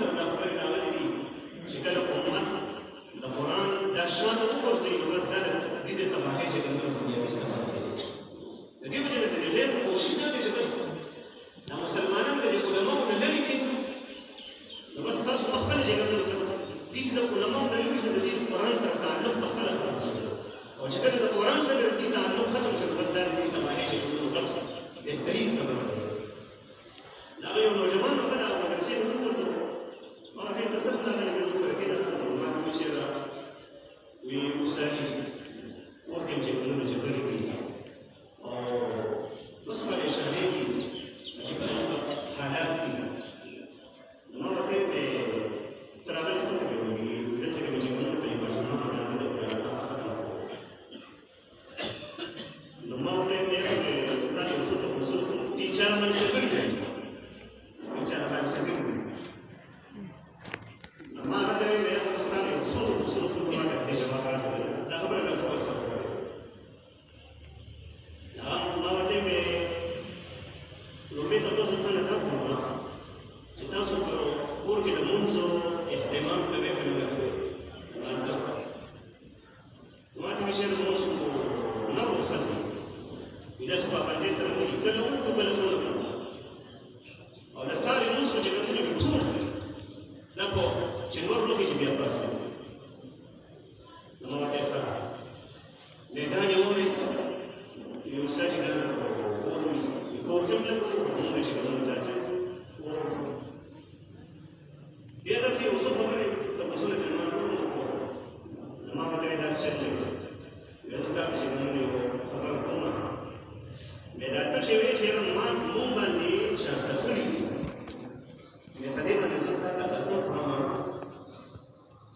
سره دا خبرې راغلي دي چې کله امت د قرآن دا شاته وغورځوي نو بس دا د دې د تباهۍ چې کوم بنیادي سبب دی. د دې وجه نه د غیر کوشش دا دی چې بس دا مسلمانان د علماو نه لرې کړي نو بس تاسو په خپله جګړه وکړئ. دې چې د علماو نه لرې شي د دې قرآن سره تعلق په خپله خراب شي او چې کله د قرآن سره د دې تعلق ختم شي بس دا د دې تباهۍ چې کوم بهترین سبب دی. هغه یو نوجوان هغه د مدرسې نه ووتو ما هغې ته څه پلان یې زموږ سره کېناستم ما ته ویل چې وایي استاد کور کې چې کومونه جګړې دي او اوس پریشانۍ دي چې کوم حالات دي نو ما ورته وویل ته راغلی څه کوې دلته کومې جګړې کوي ماشومان باندې نو ما ورته وویل دا یو څه ټیچر باندې څه کړي دي ټیچر باندې څه کړي دي ما ورته وویل تاسو سره یو څه ما ته جواب راکړ دا خبره مې کوله څه ما ورته وویل لومړی تاسو ته نه درکوم چې تاسو په کور کې د لمونځو اهتمام کوئ که نه کوئ لمانځه ما ته ویل چې لمونځ نه وو ښځې داسې پابندۍ سره وایي کله وکړو کله ونه کړو او د ساري لمونځ خو چې کوم وي ټول دی دا خو چې نور لوښي چې بیا پاس وي نو ما ورته ښه میدان یې وویل یو استاد چې دا کور وي کور کې هم لږ مونږ چې کوم داسې بیا داسې یو څه خبرې تپوسونه ترې ما ټول وکړو نو ما ورته ویل داسې چل دی بیا زه دا چې کوم یو خبره کوم دا ته چې وایي چې ما مونږ باندې چا څه کړي دي په دې باندې زه تا ته قسم خورم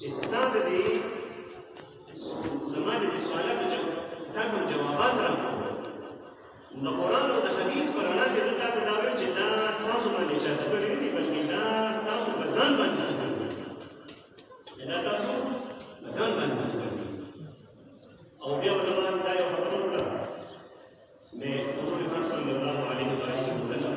چې ستا د دې زما د دې سوالاتو تا کوم جوابات راکړو د قرآن او د حدیث په رڼا کې زه تا ته دا وایم چې دا تاسو باندې چا څه کړي دي بلکې دا تاسو په ځان باندې څه کړي دي دا تاسو په ځان باندې څه کړي دي او بیا به دا یو خبره وکړه میں حضور خان صلی اللہ علیہ وسلم